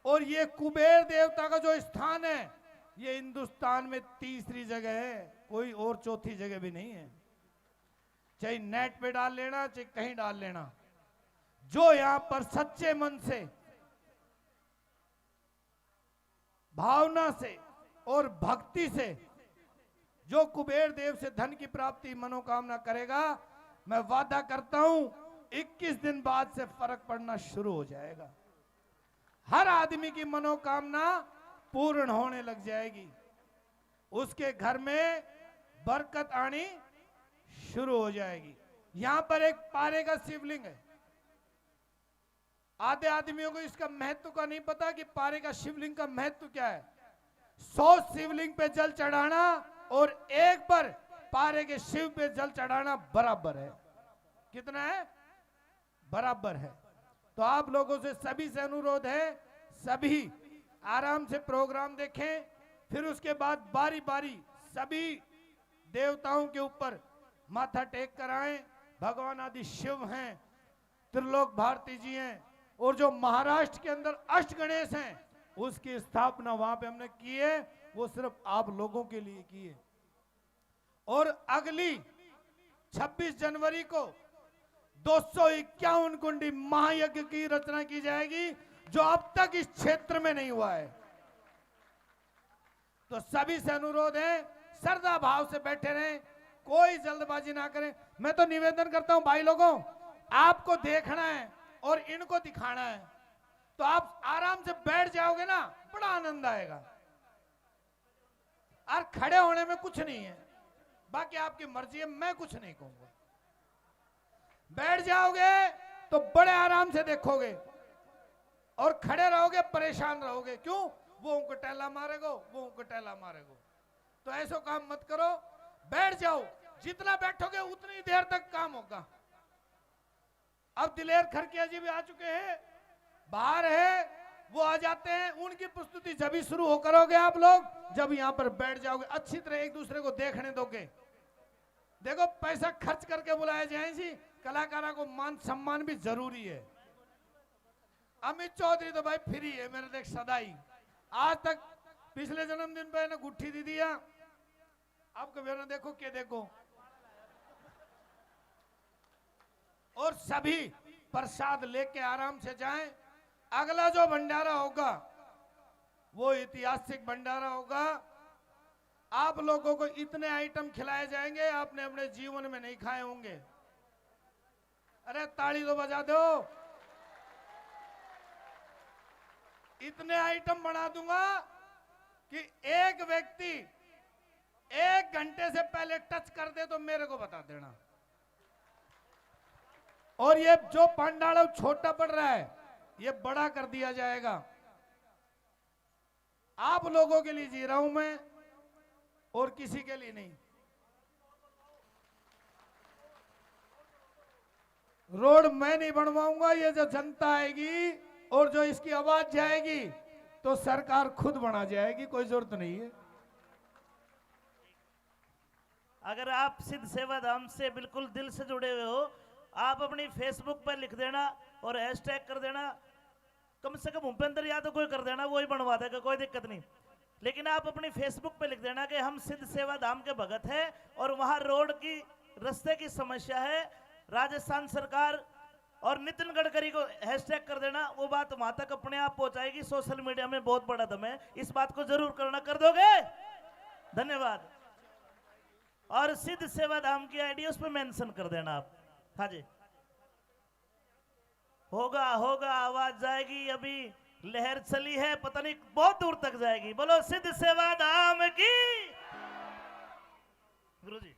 और ये कुबेर देवता का जो स्थान है ये हिंदुस्तान में तीसरी जगह है, कोई और चौथी जगह भी नहीं है। चाहे नेट पे डाल लेना, चाहे कहीं डाल लेना। जो यहां पर सच्चे मन से, भावना से और भक्ति से जो कुबेर देव से धन की प्राप्ति मनोकामना करेगा, मैं वादा करता हूं 21 दिन बाद से फर्क पड़ना शुरू हो जाएगा। हर आदमी की मनोकामना पूर्ण होने लग जाएगी, उसके घर में बरकत आनी शुरू हो जाएगी। यहां पर एक पारे का शिवलिंग है। आधे आदमियों को इसका महत्व का नहीं पता कि पारे का शिवलिंग का महत्व क्या है। 100 शिवलिंग पे जल चढ़ाना और एक बार पारे के शिव पे जल चढ़ाना बराबर है। कितना है? बराबर है। तो आप लोगों से सभी से अनुरोध है, सभी आराम से प्रोग्राम देखें, फिर उसके बाद बारी बारी सभी देवताओं के ऊपर माथा टेक कर आए। भगवान आदि शिव हैं, त्रिलोक भारती जी हैं, और जो महाराष्ट्र के अंदर अष्ट गणेश हैं उसकी स्थापना वहां पे हमने की है, वो सिर्फ आप लोगों के लिए की है। और अगली 26 जनवरी को 251 कुंडी महायज्ञ की रचना की जाएगी, जो अब तक इस क्षेत्र में नहीं हुआ है। तो सभी से अनुरोध है, श्रद्धा भाव से बैठे रहें, कोई जल्दबाजी ना करें। मैं तो निवेदन करता हूं भाई लोगों, आपको देखना है और इनको दिखाना है, तो आप आराम से बैठ जाओगे ना, बड़ा आनंद आएगा। और खड़े होने में कुछ नहीं है, बाकी आपकी मर्जी है, मैं कुछ नहीं कहूंगा। बैठ जाओगे तो बड़े आराम से देखोगे, और खड़े रहोगे परेशान रहोगे। क्यों? वो उनको टैला मारेगो, वो उनको टैला मारेगो। तो ऐसा काम मत करो, बैठ जाओ। जितना बैठोगे उतनी देर तक काम होगा। अब दिलेर खरकिया जी भी आ चुके हैं, बाहर है, वो आ जाते हैं। उनकी प्रस्तुति जब भी शुरू हो करोगे आप लोग, जब यहां पर बैठ जाओगे, अच्छी तरह एक दूसरे को देखने दोगे। देखो, पैसा खर्च करके बुलाया जाए जी, कलाकारों को मान सम्मान भी जरूरी है। अमित चौधरी तो भाई फ्री है मेरे देख सदाई। आज तक पिछले जन्मदिन पे ना गुट्ठी दी दिया, अब कभी ना देखो के देखो। और सभी प्रसाद लेके आराम से जाएं। अगला जो भंडारा होगा वो ऐतिहासिक भंडारा होगा। आप लोगों को इतने आइटम खिलाए जाएंगे आपने अपने जीवन में नहीं खाए होंगे। अरे ताली तो बजा दो। इतने आइटम बना दूंगा कि एक व्यक्ति 1 घंटे से पहले टच कर दे तो मेरे को बता देना। और ये जो पंडाल छोटा पड़ रहा है ये बड़ा कर दिया जाएगा। आप लोगों के लिए जी रहा हूं मैं, और किसी के लिए नहीं। रोड मैं नहीं बनवाऊंगा, ये जो जनता आएगी और जो इसकी आवाज जाएगी तो सरकार खुद बना जाएगी, कोई जरूरत नहीं है। अगर आप सिद्ध सेवा धाम से बिल्कुल दिल से जुड़े हुए हो, आप अपनी फेसबुक पर लिख देना और हैशटैग कर देना। कम से कम भूपेंद्र यादव कोई कर देना, वही बनवा देगा, कोई दिक्कत नहीं। लेकिन आप अपनी फेसबुक पे लिख देना कि हम सिद्ध सेवा धाम के भगत हैं और वहां रोड की रास्ते की समस्या है, राजस्थान सरकार और नितिन गडकरी को हैशटैग कर देना। वो बात वहां तक अपने आप पहुंचाएगी। सोशल मीडिया में बहुत बड़ा दम है, इस बात को जरूर करना। कर दोगे? धन्यवाद। और सिद्ध सेवा धाम की आईडी उस पर मेंशन कर देना आप। हाँ जी, होगा होगा, आवाज जाएगी। अभी लहर चली है, पता नहीं बहुत दूर तक जाएगी। बोलो सिद्ध सेवा धाम की गुरुजी।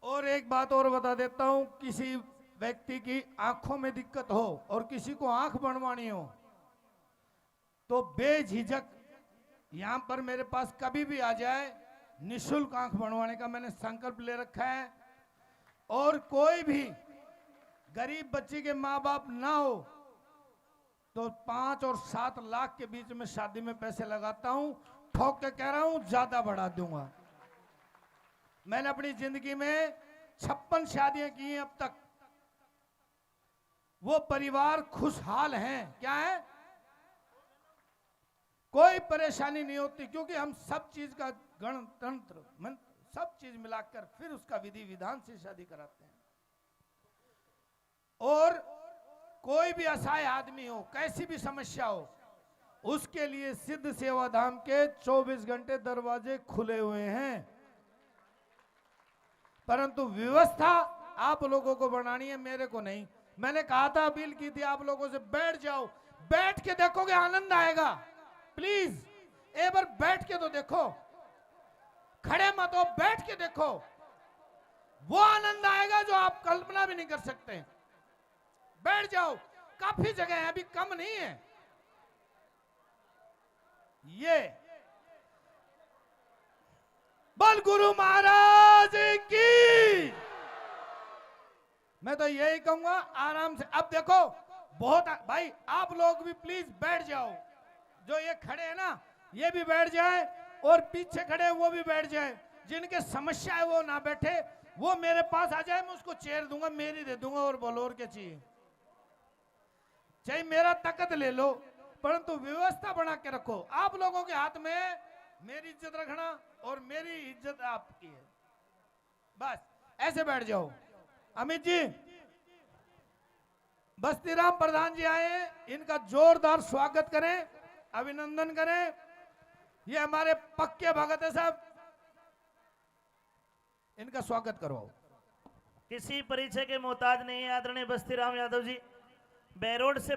और एक बात और बता देता हूं, किसी व्यक्ति की आंखों में दिक्कत हो और किसी को आंख बनवानी हो तो बेझिझक यहां पर मेरे पास कभी भी आ जाए। निःशुल्क आंख बनवाने का मैंने संकल्प ले रखा है। और कोई भी गरीब बच्चे के माँ बाप ना हो तो 5 और 7 लाख के बीच में शादी में पैसे लगाता हूं। ठोक के कह रहा हूं, ज्यादा बढ़ा दूंगा। मैंने अपनी जिंदगी में 56 शादियां की हैं अब तक। वो परिवार खुशहाल हैं। क्या है? परेशानी नहीं होती, क्योंकि हम सब चीज का गणतंत्र मंत्र सब चीज मिलाकर फिर उसका विधि विधान से शादी कराते हैं। और कोई भी असहाय आदमी हो, कैसी भी समस्या हो, उसके लिए सिद्ध सेवा धाम के 24 घंटे दरवाजे खुले हुए हैं। परंतु व्यवस्था आप लोगों को बनानी है, मेरे को नहीं। मैंने कहा था, अपील की थी आप लोगों से, बैठ जाओ, बैठ के देखोगे आनंद आएगा। प्लीज एक बार बैठ के तो देखो, खड़े मत हो, बैठ के देखो, वो आनंद आएगा जो आप कल्पना भी नहीं कर सकते। बैठ जाओ, काफी जगह है, अभी कम नहीं है। ये बल गुरु महाराज की। मैं तो यही कहूंगा, आराम से। अब देखो, बहुत भाई आप लोग भी प्लीज बैठ जाओ। जो ये खड़े हैं ना, ये भी बैठ जाए, और पीछे खड़े हैं वो भी बैठ जाए। जिनके समस्या है वो ना बैठे, वो मेरे पास आ जाए, मैं उसको चेयर दूंगा, मेरी दे दूंगा, और बोलो और क्या चाहिए। चाहे मेरा ताकत ले लो, परंतु व्यवस्था बना के रखो। आप लोगों के हाथ में मेरी इज्जत रखना और मेरी इज्जत आपकी है। बस ऐसे बैठ जाओ। अमित जी, बस्तीराम प्रधान जी आए हैं, इनका जोरदार स्वागत करें, अभिनंदन करें। ये हमारे पक्के भगत है साहब, इनका स्वागत करो। किसी परिचय के मोहताज नहीं है आदरणीय बस्तीराम यादव जी। बेरोड से